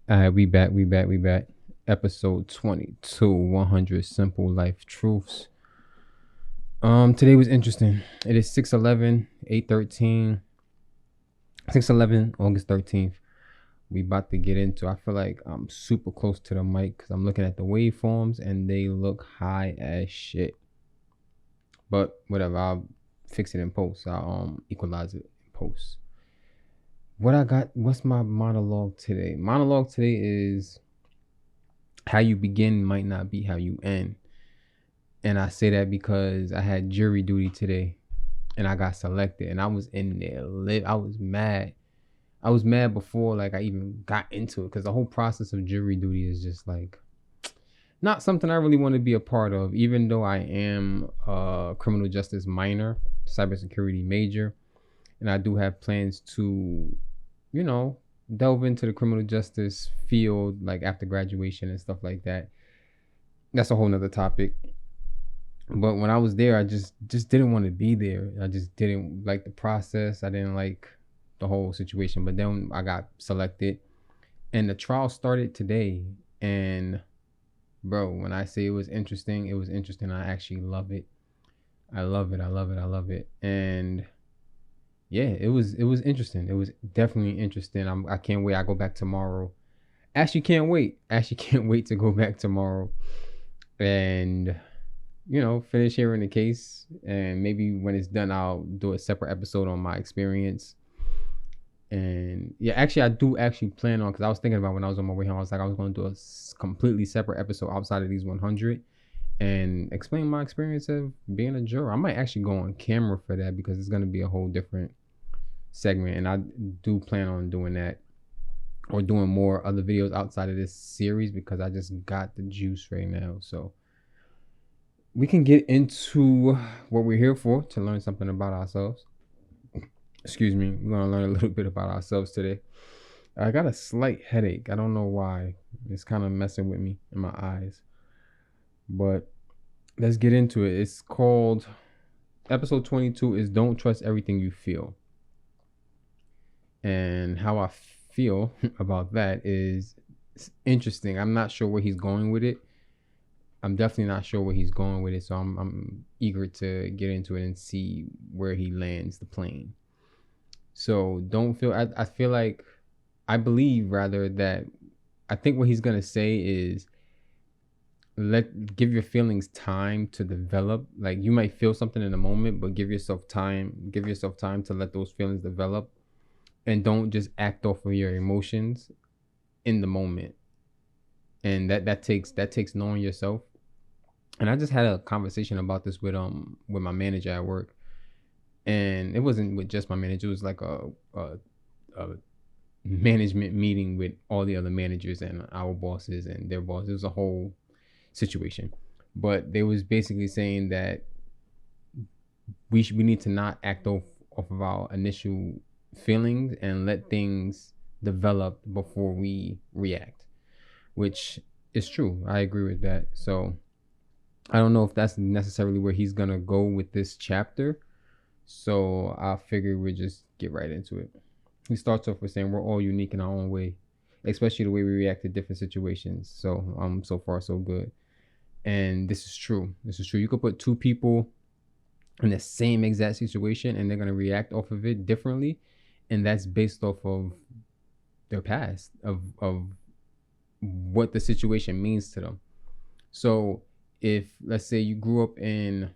All right, we back. Episode 22, 100 Simple Life Truths. Today was interesting. It is 6/11, 8/13, 6/11, August 13th. We about to get into, I feel like I'm super close to the mic because I'm looking at the waveforms and they look high as shit. But whatever, I'll fix it in post. I'll equalize it in post. What's my monologue today? Monologue today is how you begin might not be how you end. And I say that because I had jury duty today and I got selected and I was in there I was mad. I was mad before like I even got into it because the whole process of jury duty is just like not something I really want to be a part of, even though I am a criminal justice minor, cybersecurity major, and I do have plans to, delve into the criminal justice field like after graduation and stuff like that. That's a whole nother topic. But when I was there, I just didn't want to be there. I just didn't like the process. I didn't like the whole situation. But then I got selected and the trial started today. And bro, when I say it was interesting, it was interesting. I actually love it. I love it. I love it. I love it. And yeah, it was interesting. It was definitely interesting. I can't wait. I go back tomorrow. Actually can't wait. Actually can't wait to go back tomorrow and finish hearing the case. And maybe when it's done, I'll do a separate episode on my experience. And yeah, actually, I do actually plan on, because I was thinking about when I was on my way home, I was going to do a completely separate episode outside of these 100 and explain my experience of being a juror. I might actually go on camera for that because it's going to be a whole different segment. And I do plan on doing that or doing more other videos outside of this series because I just got the juice right now. So we can get into what we're here for, to learn something about ourselves. Excuse me. We're going to learn a little bit about ourselves today. I got a slight headache. I don't know why. It's kind of messing with me in my eyes. But let's get into it. It's called, episode 22 is Don't Trust Everything You Feel. And how I feel about that is interesting. I'm not sure where he's going with it. I'm definitely not sure where he's going with it. So I'm eager to get into it and see where he lands the plane. So don't feel, I feel like, I believe rather that, I think what he's going to say is give your feelings time to develop. Like you might feel something in a moment, but give yourself time to let those feelings develop, and don't just act off of your emotions in the moment. And that takes knowing yourself. And I just had a conversation about this with my manager at work, and it wasn't with just my manager. It was like a management meeting with all the other managers and our bosses and their bosses. It was a whole situation, but they was basically saying that we need to not act off of our initial feelings and let things develop before we react, which is true. I agree with that. So I don't know if that's necessarily where he's gonna go with this chapter, so I figure we just get right into it. He starts off with saying we're all unique in our own way, especially the way we react to different situations. So so far so good. And this is true. You could put two people in the same exact situation and they're going to react off of it differently, and that's based off of their past, of what the situation means to them. So if, let's say, you grew up in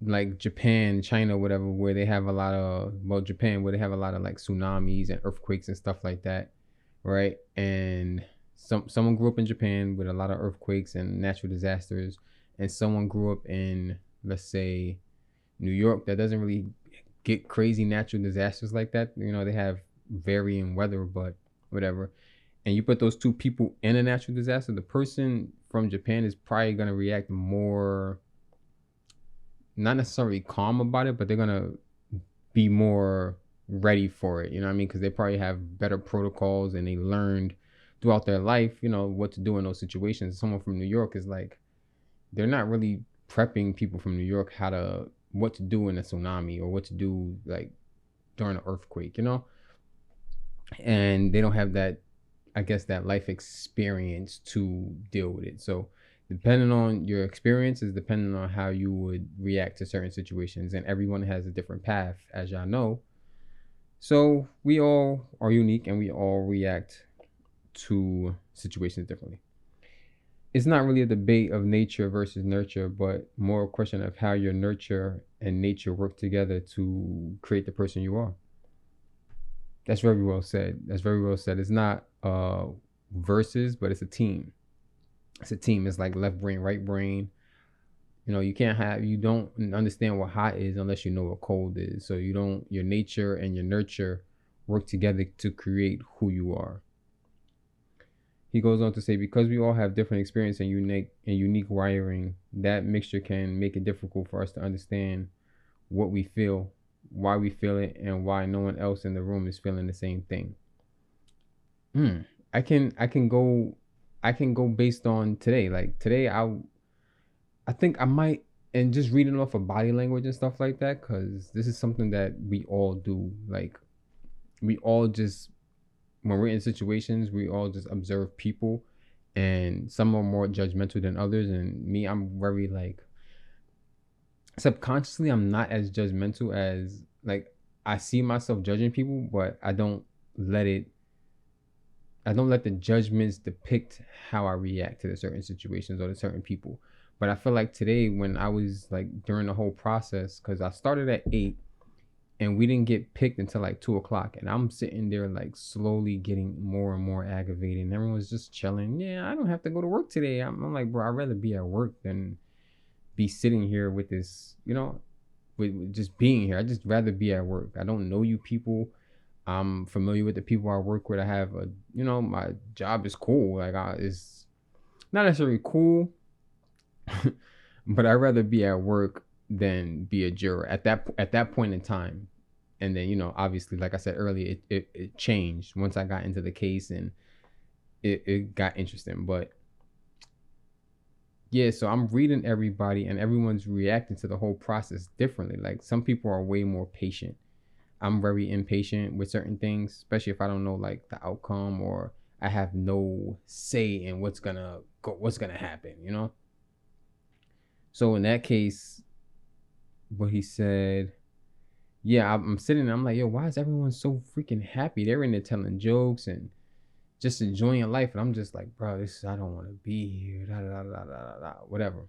like Japan, China, whatever, where they have a lot of, Japan, where they have a lot of like tsunamis and earthquakes and stuff like that, right? And someone grew up in Japan with a lot of earthquakes and natural disasters, and someone grew up in, let's say, New York, that doesn't really get crazy natural disasters like that. They have varying weather, but whatever. And you put those two people in a natural disaster, the person from Japan is probably going to react more, not necessarily calm about it, but they're going to be more ready for it. You know what I mean? Because they probably have better protocols and they learned throughout their life, what to do in those situations. Someone from New York is like, they're not really prepping people from New York what to do in a tsunami or what to do like during an earthquake, and they don't have that, I guess, that life experience to deal with it. So depending on your experience is depending on how you would react to certain situations, and everyone has a different path, as y'all know. So we all are unique and we all react to situations differently. It's not really a debate of nature versus nurture, but more a question of how your nurture and nature work together to create the person you are. That's very well said. That's very well said. It's not versus, but it's a team. It's a team. It's like left brain, right brain. You know, you don't understand what hot is unless you know what cold is. So your nature and your nurture work together to create who you are. He goes on to say, because we all have different experience and unique wiring, that mixture can make it difficult for us to understand what we feel, why we feel it, and why no one else in the room is feeling the same thing. I can go based on today. Like today, I think I might, and just reading off of body language and stuff like that, because this is something that we all do. Like we all just, when we're in situations, we all just observe people, and some are more judgmental than others. And me, I'm very like, subconsciously, I'm not as judgmental as, like, I see myself judging people, but I don't let the judgments depict how I react to the certain situations or to certain people. But I feel like today, when I was like during the whole process, because I started at 8 and we didn't get picked until like 2 o'clock, and I'm sitting there like slowly getting more and more aggravated, and everyone's just chilling. Yeah, I don't have to go to work today. I'm like, bro, I'd rather be at work than be sitting here with this, with just being here. I just rather be at work. I don't know you people. I'm familiar with the people I work with. I have my job is cool. Like, it's not necessarily cool, but I'd rather be at work than be a juror at that point in time. And then, obviously, like I said earlier, it changed once I got into the case, and it got interesting. But yeah, so I'm reading everybody, and everyone's reacting to the whole process differently. Like, some people are way more patient. I'm very impatient with certain things, especially if I don't know like the outcome, or I have no say in what's gonna happen. So in that case, what he said, yeah, I'm sitting there, I'm like, yo, why is everyone so freaking happy? They're in there telling jokes and just enjoying life, and I'm just like, bro, I don't want to be here, whatever.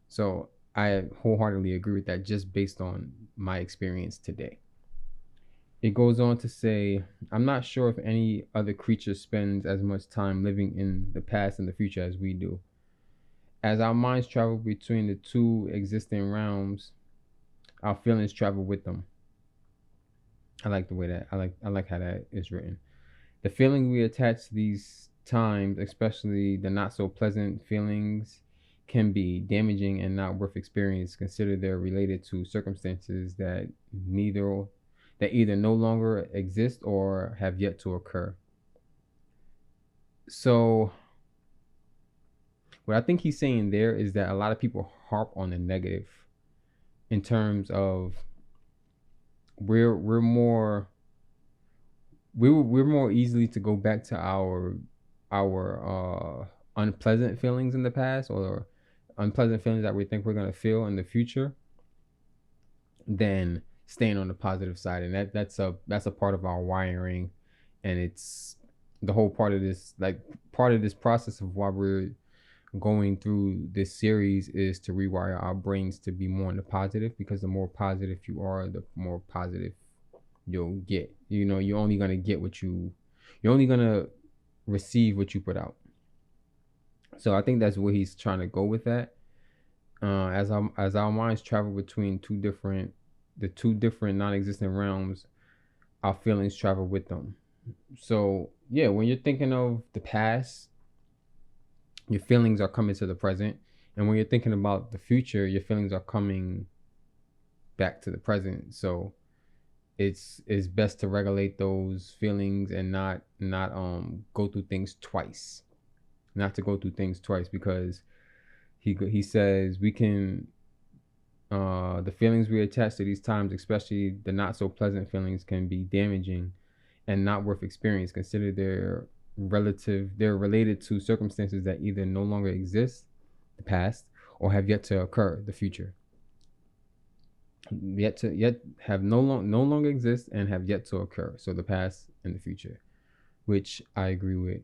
So I wholeheartedly agree with that, just based on my experience today. It goes on to say, I'm not sure if any other creature spends as much time living in the past and the future as we do. As our minds travel between the two existing realms, our feelings travel with them. I like the way that I like how that is written. The feeling we attach to these times, especially the not so pleasant feelings, can be damaging and not worth experience. Consider they're related to circumstances that either no longer exist or have yet to occur. So what I think he's saying there is that a lot of people harp on the negative, in terms of we're more easily to go back to our unpleasant feelings in the past, or unpleasant feelings that we think we're going to feel in the future, than staying on the positive side. And that's a part of our wiring, and it's the whole part of this process of why we're going through this series, is to rewire our brains to be more in the positive, because the more positive you are, the more positive you'll get. You're only going to get you're only going to receive what you put out. So I think that's where he's trying to go with that. As our minds travel between the two different non-existent realms, our feelings travel with them. So yeah, when you're thinking of the past, your feelings are coming to the present, and when you're thinking about the future, your feelings are coming back to the present. So it's best to regulate those feelings and not go through things twice. Not to go through things twice, because he says we can the feelings we attach to these times, especially the not so pleasant feelings, can be damaging and not worth experience. Consider they're related to circumstances that either no longer exist, the past, or have yet to occur, the future. Yet have no longer exist and have yet to occur. So the past and the future, which I agree with.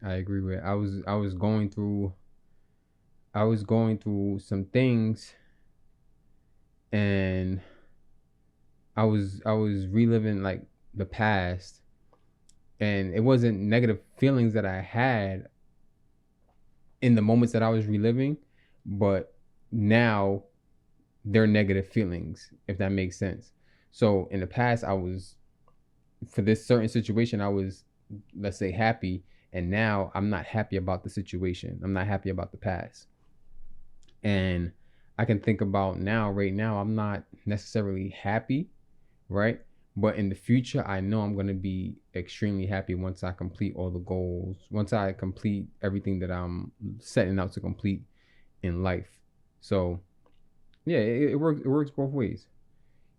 I was going through some things, and I was reliving like the past, and it wasn't negative feelings that I had in the moments that I was reliving, but now they're negative feelings, if that makes sense. So in the past, for this certain situation, I was, let's say, happy, and now I'm not happy about the situation. I'm not happy about the past. And I can think about right now, I'm not necessarily happy, right? But in the future, I know I'm going to be extremely happy once I complete all the goals, once I complete everything that I'm setting out to complete in life. So yeah, it works both ways.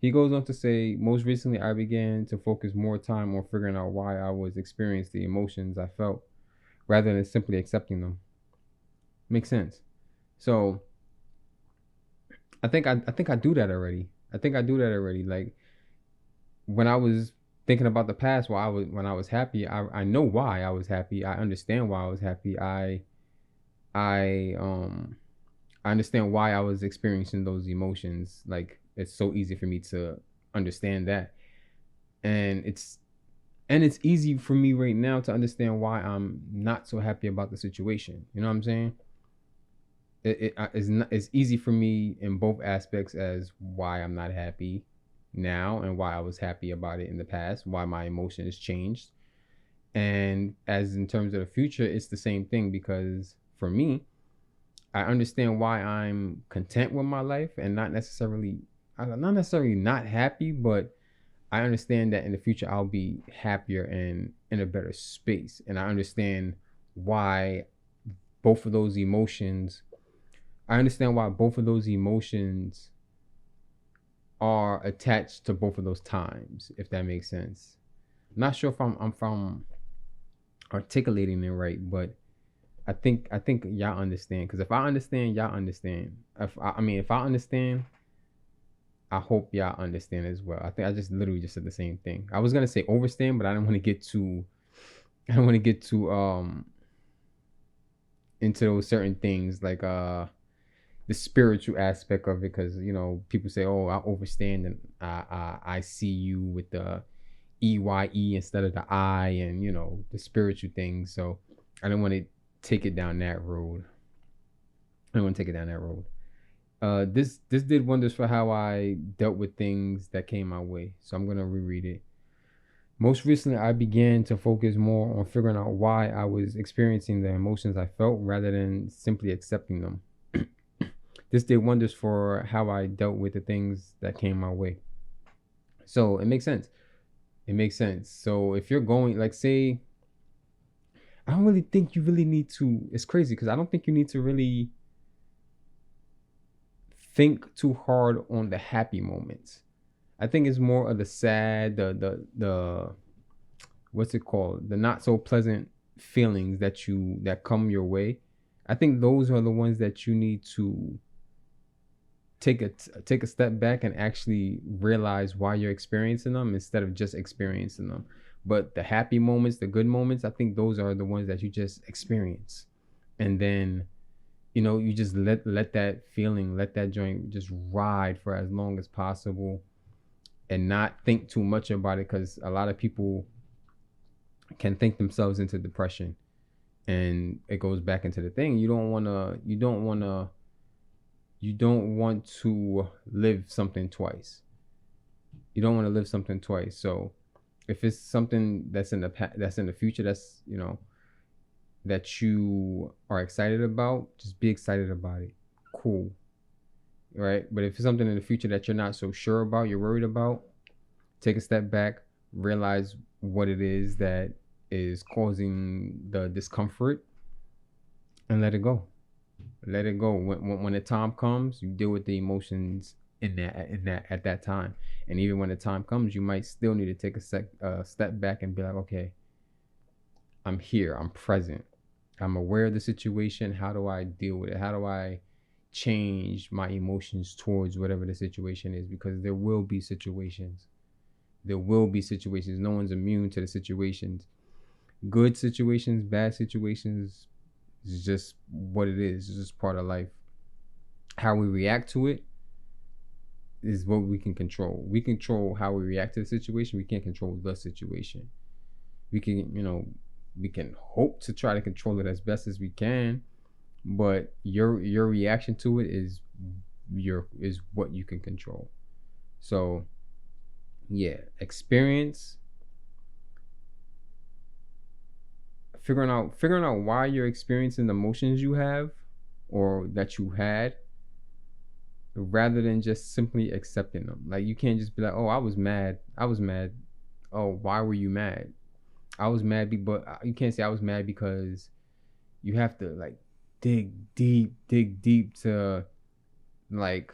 He goes on to say, most recently, I began to focus more time on figuring out why I was experiencing the emotions I felt rather than simply accepting them. Makes sense. So I think I do that already. Like when I was thinking about the past, when I was happy, I know why I was happy. I understand why I was happy. I understand why I was experiencing those emotions. Like it's so easy for me to understand that, and it's easy for me right now to understand why I'm not so happy about the situation. You know what I'm saying? It's easy for me in both aspects, as why I'm not happy now and why I was happy about it in the past, why my emotion has changed. And as in terms of the future, it's the same thing, because for me, I understand why I'm content with my life and not necessarily not happy, but I understand that in the future I'll be happier and in a better space. And I understand why both of those emotions are attached to both of those times, if that makes sense. I'm not sure if I'm articulating it right, but I think y'all understand. Because if I understand, y'all understand. If I understand, I hope y'all understand as well. I think I just literally just said the same thing. I was gonna say overstand, but I don't want to get too into those certain things, like the spiritual aspect of it, because people say, oh, I overstand, and I see you with the EYE instead of the I, and the spiritual things. So I don't want to take it down that road. This did wonders for how I dealt with things that came my way. So I'm gonna reread it. Most recently, I began to focus more on figuring out why I was experiencing the emotions I felt rather than simply accepting them. This did wonders for how I dealt with the things that came my way. So it makes sense. So if you're going, like, say, I don't really think you really need to, it's crazy because I don't think you need to really think too hard on the happy moments. I think it's more of the sad, the what's it called? The not so pleasant feelings that come your way. I think those are the ones that you need to take a step back and actually realize why you're experiencing them instead of just experiencing them. But the happy moments, the good moments, I think those are the ones that you just experience. And then, you just let that feeling, let that joint just ride for as long as possible and not think too much about it, because a lot of people can think themselves into depression, and it goes back into the thing. You don't want to live something twice. So if it's something that's in the future, that's that you are excited about, just be excited about it. Cool. Right? But if it's something in the future that you're not so sure about, you're worried about, take a step back, realize what it is that is causing the discomfort, and let it go. When the time comes, you deal with the emotions at that time. And even when the time comes, you might still need to take a step back and be like, okay, I'm here, I'm present, I'm aware of the situation. How do I deal with it? How do I change my emotions towards whatever the situation is? Because there will be situations. There will be situations. No one's immune to the situations. Good situations, bad situations, is just what it is. It's just part of life. How we react to it is what we can control. We control how we react to the situation. We can't control the situation. We can, we can hope to try to control it as best as we can, but your reaction to it is what you can control. So yeah, experience, figuring out why you're experiencing the emotions you have or that you had, rather than just simply accepting them. Like, you can't just be like, oh, I was mad. Oh, why were you mad? I was mad, but you can't say I was mad, because you have to like dig deep to, like,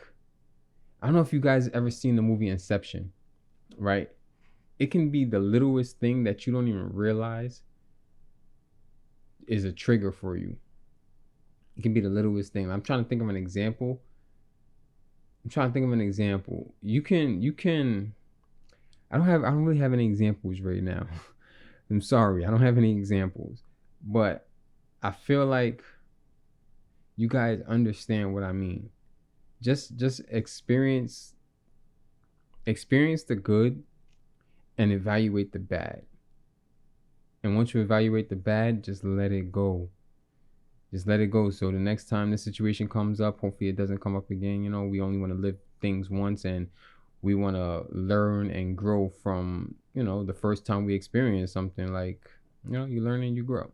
I don't know if you guys ever seen the movie Inception, right? It can be the littlest thing that you don't even realize is a trigger for you. It can be the littlest thing. I'm trying to think of an example. You can I don't really have any examples right now. I'm sorry, I don't have any examples. But I feel like you guys understand what I mean. Just experience the good and evaluate the bad. And once you evaluate the bad, just let it go. Just let it go. So the next time the situation comes up, hopefully it doesn't come up again. We only want to live things once, and we want to learn and grow from, the first time we experience something. Like, you learn and you grow.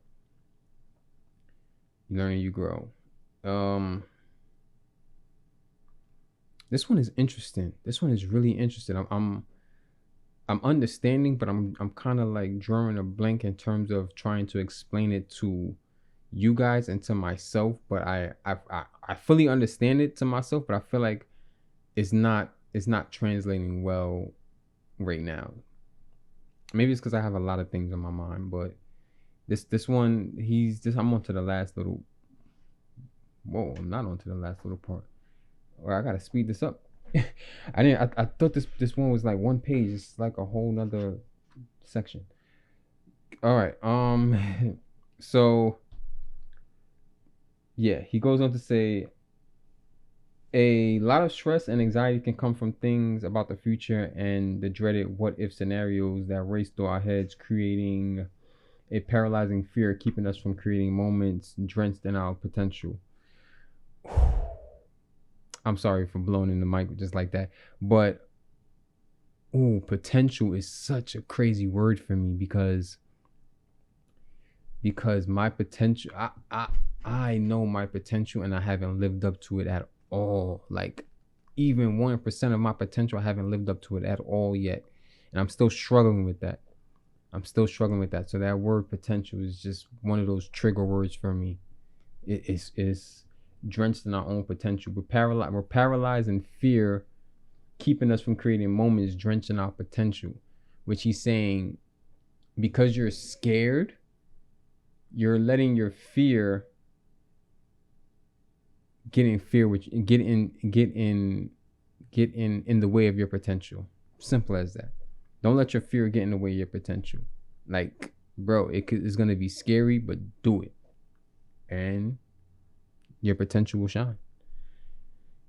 This one is interesting. This one is really interesting. I'm understanding, but I'm kind of like drawing a blank in terms of trying to explain it to you guys and to myself. But I fully understand it to myself, but I feel like it's not translating well right now. Maybe it's because I have a lot of things on my mind, but this one, I'm on to the last little. Whoa, I'm not on to the last little part. Or I gotta speed this up. I thought this one was like one page. It's like a whole nother section. All right. So yeah, he goes on to say, a lot of stress and anxiety can come from things about the future and the dreaded what if scenarios that race through our heads, creating a paralyzing fear, keeping us from creating moments drenched in our potential. I'm sorry for blowing in the mic just like that, but potential is such a crazy word for me, because my potential, I know my potential, and I haven't lived up to it at all. Like, even 1% of my potential, I haven't lived up to it at all yet, and I'm still struggling with that. So that word potential is just one of those trigger words for me. It's drenched in our own potential. We're paralyzed in fear, keeping us from creating moments drenched in our potential, which he's saying, because you're scared, you're letting your fear get in the way of your potential. Simple as that. Don't let your fear get in the way of your potential. Like, bro, it's gonna be scary, but do it, and your potential will shine.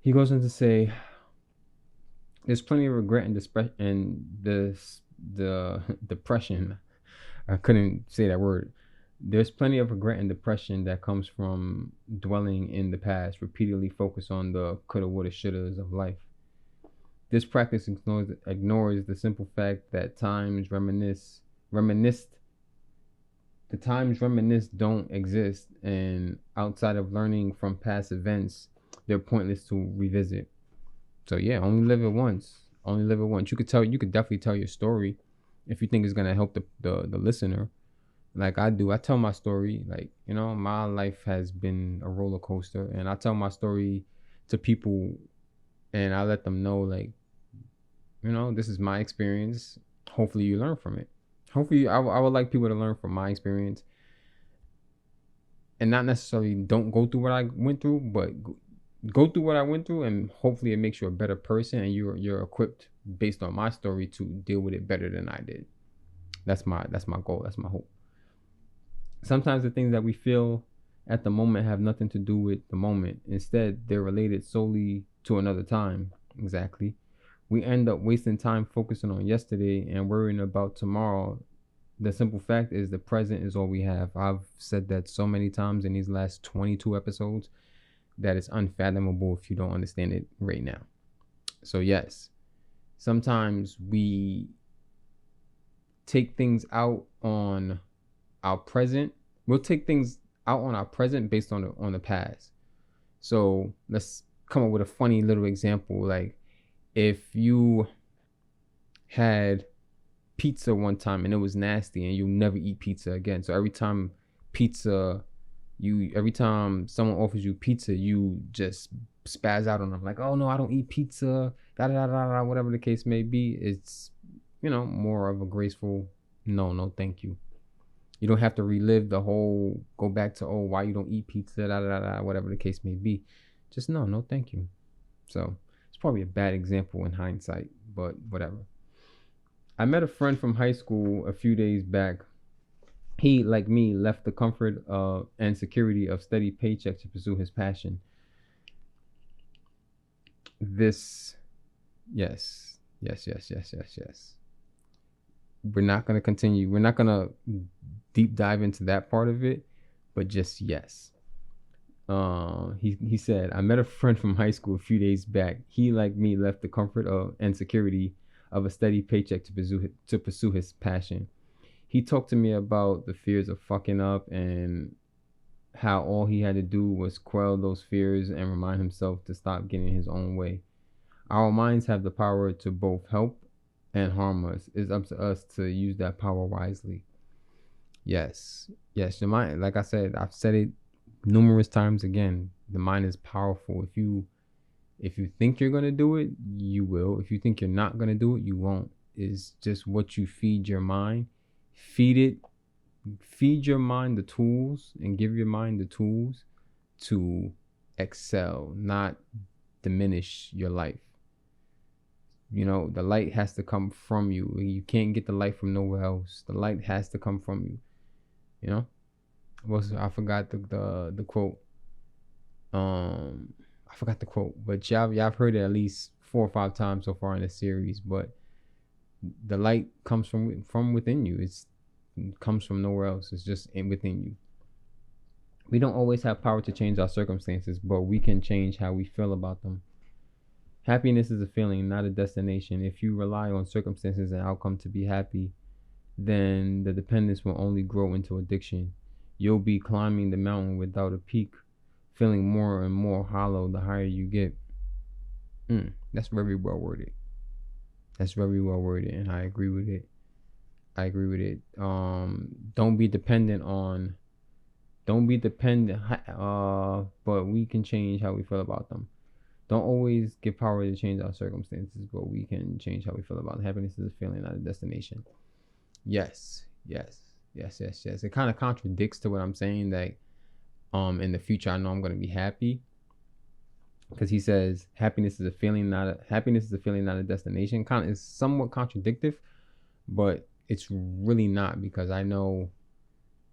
He goes on to say, there's plenty of regret and the depression. I couldn't say that word. There's plenty of regret and depression that comes from dwelling in the past, repeatedly focus on the coulda, woulda, shouldas of life. This practice ignores the simple fact that times reminisced don't exist, and outside of learning from past events, they're pointless to revisit. So yeah, only live it once. You could definitely tell your story if you think it's gonna help the listener. Like I do. I tell my story. Like, my life has been a roller coaster, and I tell my story to people and I let them know, like, this is my experience. Hopefully you learn from it. Hopefully I would like people to learn from my experience, and not necessarily don't go through what I went through, but go through what I went through, and hopefully it makes you a better person, and you're equipped based on my story to deal with it better than I did. That's my goal. That's my hope. Sometimes the things that we feel at the moment have nothing to do with the moment. Instead, they're related solely to another time. Exactly. We end up wasting time focusing on yesterday and worrying about tomorrow. The simple fact is the present is all we have. I've said that so many times in these last 22 episodes that it's unfathomable if you don't understand it right now. So yes, sometimes we take things out on our present. We'll take things out on our present based on the past. So let's come up with a funny little example. Like, if you had pizza one time and it was nasty and you'll never eat pizza again. So every time someone offers you pizza, you just spaz out on them like, oh no, I don't eat pizza, whatever the case may be. It's, more of a graceful no, thank you. You don't have to relive the whole, go back to, oh, why you don't eat pizza, whatever the case may be. Just no, thank you. So it's probably a bad example in hindsight, but whatever. I met a friend from high school a few days back. He, like me, left the comfort and security of steady paycheck to pursue his passion. Yes. We're not going to continue. We're not going to deep dive into that part of it, but just yes. He said, I met a friend from high school a few days back. He, like me, left the comfort and security of a steady paycheck to pursue his passion. He talked to me about the fears of fucking up and how all he had to do was quell those fears and remind himself to stop getting his own way. Our minds have the power to both help and harm us. It's up to us to use that power wisely. Yes, your mind, like I said, I've said it numerous times again, the mind is powerful. If you think you're going to do it, you will. If you think you're not going to do it, you won't. It's just what you feed your mind. Feed your mind the tools and give your mind the tools to excel, not diminish your life. The light has to come from you. You can't get the light from nowhere else. The light has to come from you. I forgot the quote. I forgot the quote, but y'all have heard it at least 4 or 5 times so far in the series. But the light comes from within you. It comes from nowhere else. It's just within you. We don't always have power to change our circumstances, but we can change how we feel about them. Happiness is a feeling, not a destination. If you rely on circumstances and outcome to be happy, then the dependence will only grow into addiction. You'll be climbing the mountain without a peak, feeling more and more hollow the higher you get. That's very well worded. And I agree with it. Don't be dependent, but we can change how we feel about them. Don't always give power to change our circumstances, but we can change how we feel about them. Happiness is a feeling, not a destination. Yes. It kind of contradicts to what I'm saying, that in the future I know I'm going to be happy, because he says happiness is a feeling, not a destination. Kind of is somewhat contradictory, but it's really not, because I know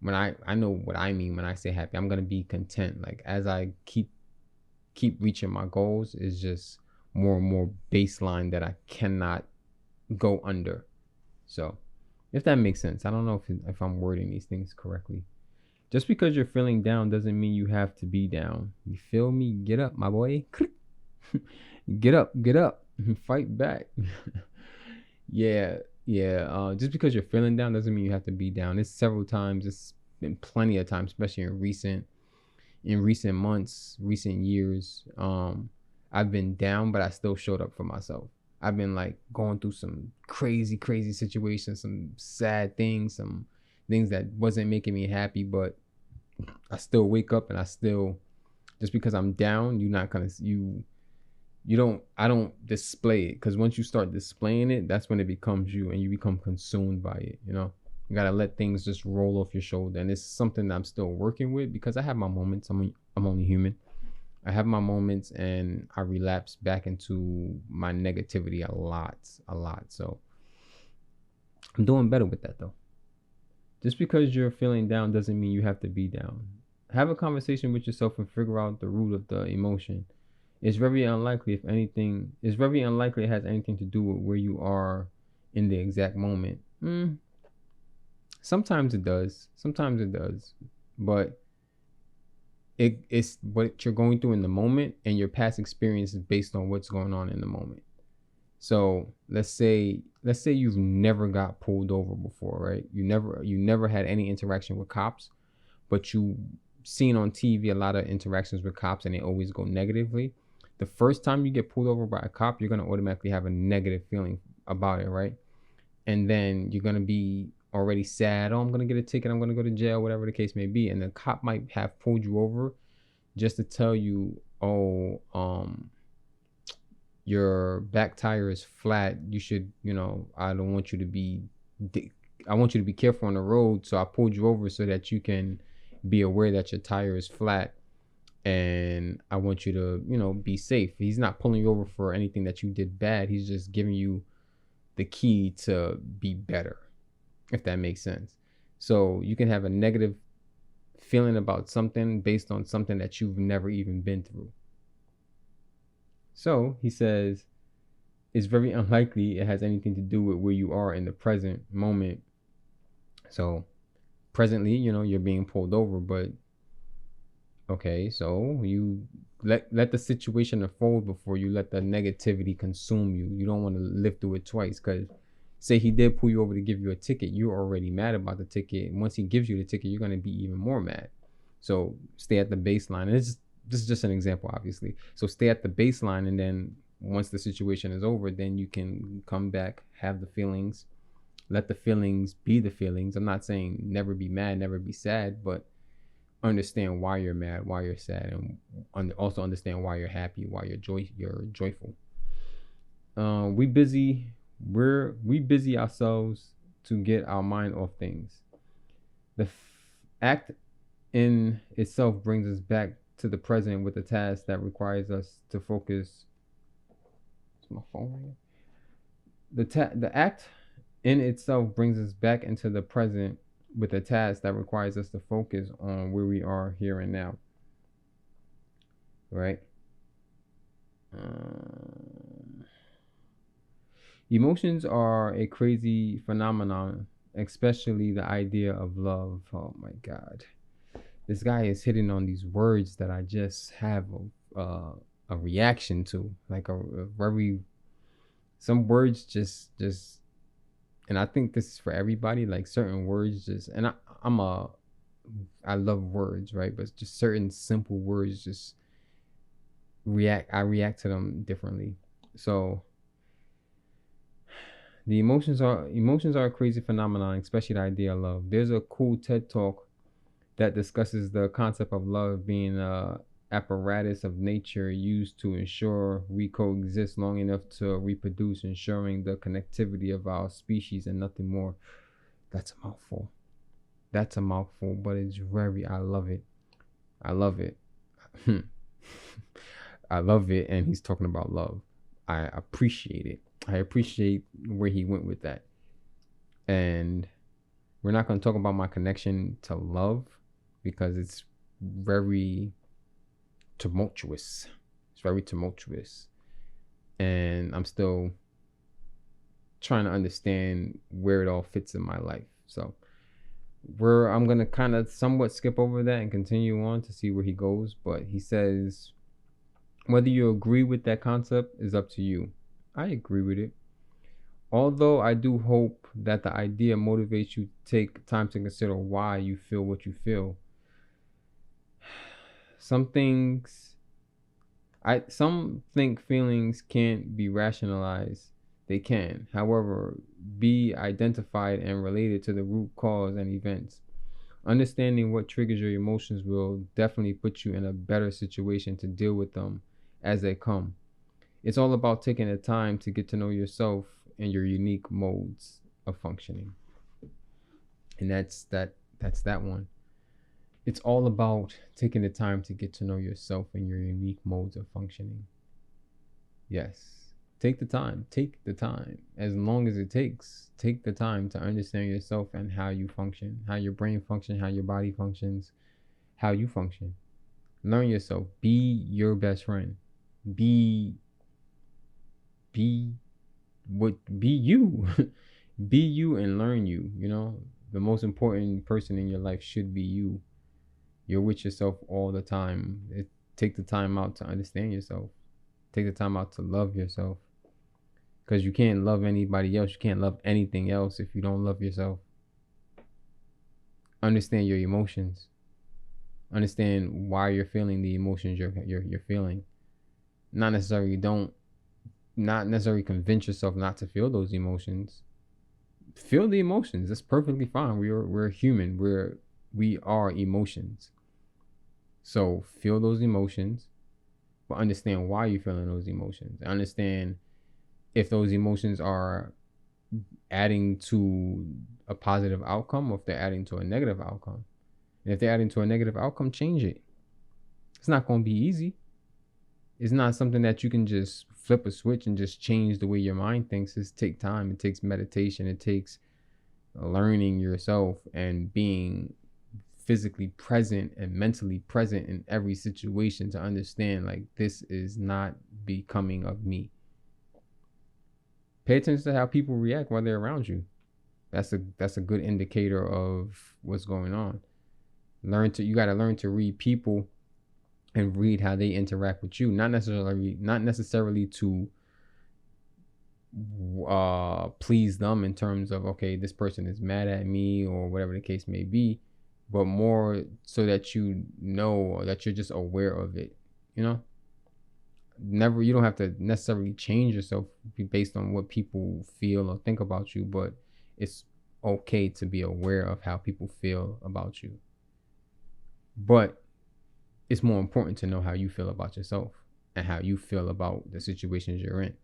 when I know what I mean when I say happy. I'm going to be content. Like, as I keep reaching my goals, is just more and more baseline that I cannot go under. So if that makes sense. I don't know if I'm wording these things correctly. Just because you're feeling down doesn't mean you have to be down. You feel me? Get up, my boy. Get up. Fight back. Yeah. Just because you're feeling down doesn't mean you have to be down. It's several times. It's been plenty of times, especially in recent months, recent years. I've been down, but I still showed up for myself. I've been like going through some crazy situations, some sad things, some things that wasn't making me happy, but I still wake up and I still, just because I'm down, I don't display it, because once you start displaying it, that's when it becomes you and you become consumed by it. You gotta let things just roll off your shoulder, and it's something that I'm still working with, because I have my moments. I'm only human. I have my moments, and I relapse back into my negativity a lot. So I'm doing better with that, though. Just because you're feeling down doesn't mean you have to be down. Have a conversation with yourself and figure out the root of the emotion. It's very unlikely, it's very unlikely it has anything to do with where you are in the exact moment. Sometimes it does. But it's what you're going through in the moment, and your past experience is based on what's going on in the moment. So let's say you've never got pulled over before, right? You never had any interaction with cops, but you seen on TV a lot of interactions with cops, and they always go negatively. The first time you get pulled over by a cop, you're gonna automatically have a negative feeling about it, right? And then you're gonna be already sad. Oh, I'm gonna get a ticket. I'm gonna go to jail, whatever the case may be. And the cop might have pulled you over just to tell you, oh, your back tire is flat. You should, I don't want you to be, I want you to be careful on the road. So I pulled you over so that you can be aware that your tire is flat, and I want you to, be safe. He's not pulling you over for anything that you did bad. He's just giving you the key to be better, if that makes sense. So you can have a negative feeling about something based on something that you've never even been through. So he says, it's very unlikely it has anything to do with where you are in the present moment. So presently, you're being pulled over, but okay, so you let the situation unfold before you let the negativity consume you. You don't want to live through it twice, because say he did pull you over to give you a ticket, you're already mad about the ticket. And once he gives you the ticket, you're going to be even more mad. So stay at the baseline. And this is just an example, obviously. So stay at the baseline, and then once the situation is over, then you can come back, have the feelings, let the feelings be the feelings. I'm not saying never be mad, never be sad, but understand why you're mad, why you're sad, and also understand why you're happy, why you're joyful. We busy ourselves to get our mind off things. The act in itself brings us back to the present with a task that requires us to focus. Is my phone ringing? The act in itself brings us back into the present with a task that requires us to focus on where we are here and now. Right? Emotions are a crazy phenomenon, especially the idea of love. Oh my God. This guy is hitting on these words that I just have a reaction to, like a very, some words just, and I think this is for everybody, like certain words just, and I love words, right? But just certain simple words just I react to them differently. So the emotions are a crazy phenomenon, especially the idea of love. There's a cool TED talk that discusses the concept of love being a apparatus of nature used to ensure we coexist long enough to reproduce, ensuring the connectivity of our species and nothing more. That's a mouthful. But it's I love it. I love it. I love it. And he's talking about love. I appreciate it. I appreciate where he went with that. And we're not going to talk about my connection to love, because it's very tumultuous. And I'm still trying to understand where it all fits in my life. So I'm going to kind of somewhat skip over that and continue on to see where he goes. But he says, whether you agree with that concept is up to you. I agree with it. Although I do hope that the idea motivates you to take time to consider why you feel what you feel. Some think feelings can't be rationalized. They can, however, be identified and related to the root cause and events. Understanding what triggers your emotions will definitely put you in a better situation to deal with them as they come. It's all about taking the time to get to know yourself and your unique modes of functioning. And that's that one. It's all about taking the time to get to know yourself and your unique modes of functioning. Yes. Take the time. Take the time. As long as it takes. Take the time to understand yourself and how you function, how your brain functions, how your body functions, how you function. Learn yourself. Be your best friend. Be you. Be you and learn you. You know, the most important person in your life should be you. You're with yourself all the time. Take the time out to understand yourself. Take the time out to love yourself. Because you can't love anybody else. You can't love anything else if you don't love yourself. Understand your emotions. Understand why you're feeling the emotions you're feeling. Not necessarily convince yourself not to feel those emotions. Feel the emotions. That's perfectly fine. We're human. We are emotions. So feel those emotions, but understand why you're feeling those emotions. Understand if those emotions are adding to a positive outcome or if they're adding to a negative outcome. And if they're adding to a negative outcome, change it. It's not going to be easy. It's not something that you can just flip a switch and just change the way your mind thinks. It takes time. It takes meditation. It takes learning yourself and being physically present and mentally present in every situation to understand, like, this is not becoming of me. Pay attention to how people react while they're around you. That's a good indicator of what's going on. You got to learn to read people and read how they interact with you. Not necessarily to please them in terms of, okay, this person is mad at me or whatever the case may be, but more so that you know, or that you're just aware of it. You know, you don't have to necessarily change yourself based on what people feel or think about you, but it's okay to be aware of how people feel about you. But it's more important to know how you feel about yourself and how you feel about the situations you're in.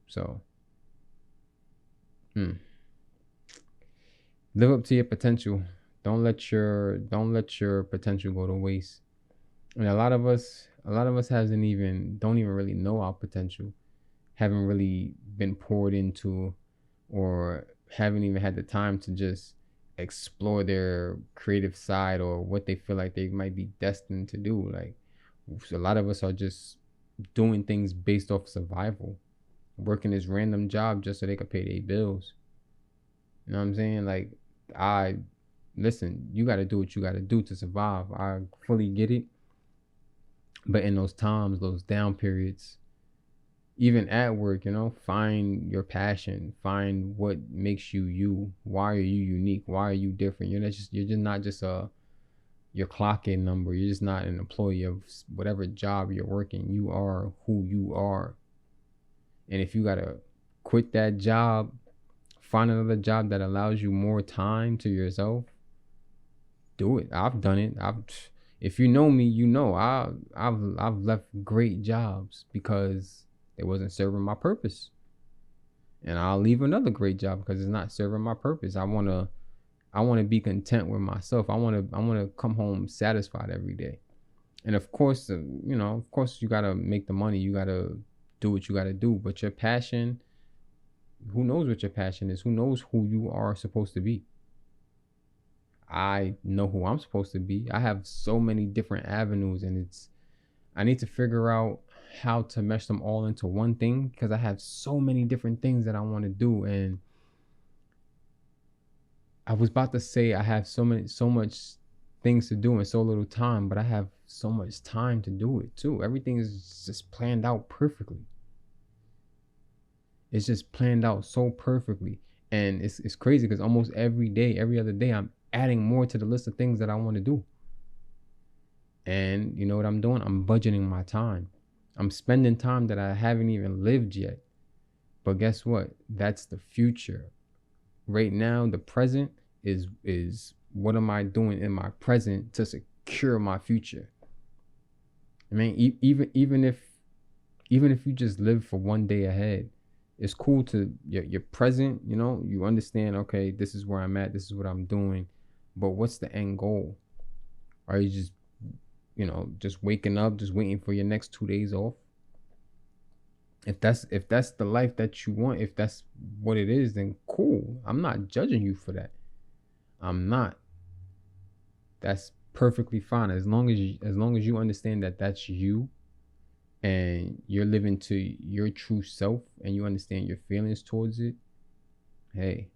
So, live up to your potential. Don't let your potential go to waste. And a lot of us don't even really know our potential. Haven't really been poured into, or haven't even had the time to just explore their creative side or what they feel like they might be destined to do. Like, a lot of us are just doing things based off survival, working this random job just so they could pay their bills. You know what I'm saying? Like, listen, you got to do what you got to do to survive. I fully get it. But in those times, those down periods, even at work, you know, find your passion, find what makes you you. Why are you unique? Why are you different? You're just not just your clock in number. You're just not an employee of whatever job you're working. You are who you are. And if you gotta quit that job, find another job that allows you more time to yourself, do it. I've done it. If you know me, you know I've left great jobs because it wasn't serving my purpose. And I'll leave another great job because it's not serving my purpose. I wanna be content with myself. I wanna come home satisfied every day. And of course, you gotta make the money. You gotta do what you gotta do. But your passion, who knows what your passion is? Who knows who you are supposed to be? I know who I'm supposed to be. I have so many different avenues, and I need to figure out how to mesh them all into one thing, because I have so many different things that I want to do. And I was about to say I have so much things to do in so little time, but I have so much time to do it too. Everything is just planned out perfectly. It's just planned out so perfectly. And it's crazy because almost every day, every other day, I'm adding more to the list of things that I want to do. And you know what I'm doing? I'm budgeting my time. I'm spending time that I haven't even lived yet. But guess what? That's the future. Right now, the present is what am I doing in my present to secure my future? I mean, even Even if you just live for one day ahead, it's cool to you're present, you know, you understand, okay, this is where I'm at, this is what I'm doing, but what's the end goal? Are you just, you know, just waking up, just waiting for your next 2 days off? If that's the life that you want, if that's what it is, then cool. I'm not judging you for that. I'm not. That's perfectly fine as long as you understand that that's you and you're living to your true self and you understand your feelings towards it. Hey,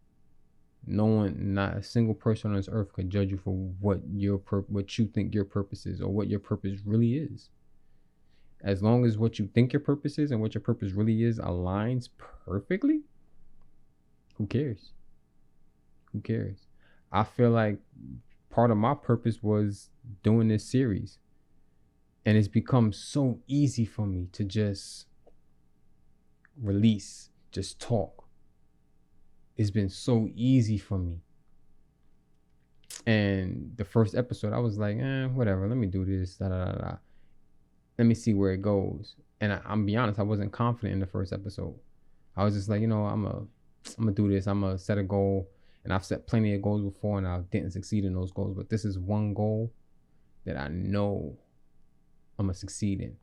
no one, not a single person on this earth could judge you for what what you think your purpose is or what your purpose really is. As long as what you think your purpose is and what your purpose really is aligns perfectly, who cares? Who cares? I feel like part of my purpose was doing this series. And it's become so easy for me to just release, just talk. It's been so easy for me. And the first episode, I was like, whatever, let me do this, let me see where it goes. And I'm be honest, I wasn't confident in the first episode. I was just like, you know, I'm gonna do this. I'm gonna set a goal. And I've set plenty of goals before and I didn't succeed in those goals. But this is one goal that I know I'm gonna succeed in.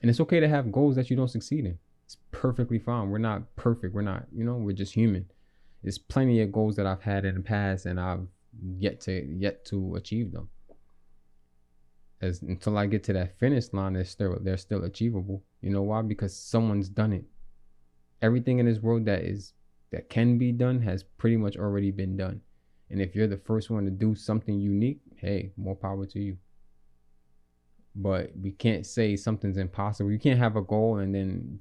And it's okay to have goals that you don't succeed in. It's perfectly fine. We're not perfect. We're not, you know, we're just human. There's plenty of goals that I've had in the past and I've yet to achieve them. Until I get to that finish line, they're still achievable. You know why? Because someone's done it. Everything in this world that can be done has pretty much already been done. And if you're the first one to do something unique, hey, more power to you. But we can't say something's impossible. You can't have a goal and then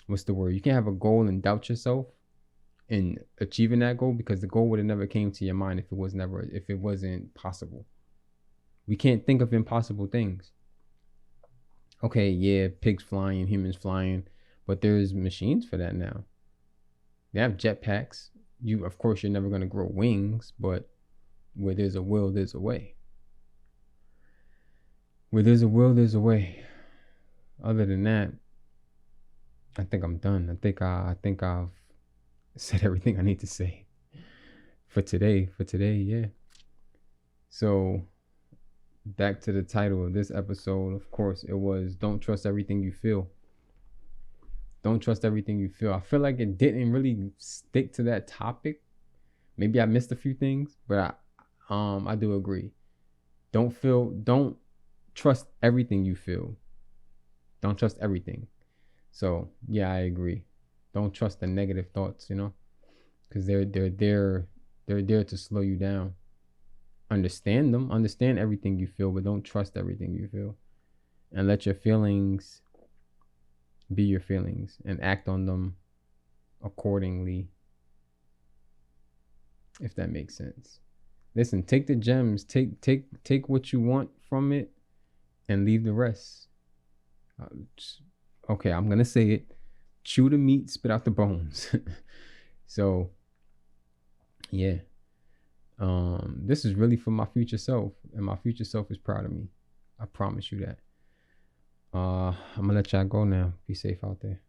what's the word? You can't have a goal and doubt yourself in achieving that goal, because the goal would have never came to your mind if it wasn't possible. We can't think of impossible things. Okay, yeah, pigs flying, humans flying, but there's machines for that now. They have jetpacks. Of course, you're never going to grow wings, but where there's a will, there's a way. Where there's a will, there's a way. Other than that, I think I'm done. I think I've said everything I need to say for today. Yeah. So back to the title of this episode. Of course, it was "Don't Trust Everything You Feel." Don't trust everything you feel. I feel like it didn't really stick to that topic. Maybe I missed a few things, but I do agree. Don't trust everything you feel. Don't trust everything. So yeah, I agree. Don't trust the negative thoughts, you know, because they're there to slow you down. Understand them. Understand everything you feel, but don't trust everything you feel. And let your feelings be your feelings and act on them accordingly, if that makes sense. Listen, take the gems, take what you want from it and leave the rest. Okay, I'm gonna say it: chew the meat, spit out the bones. So yeah, this is really for my future self, and my future self is proud of me. I promise you that. I'm gonna let y'all go now. Be safe out there.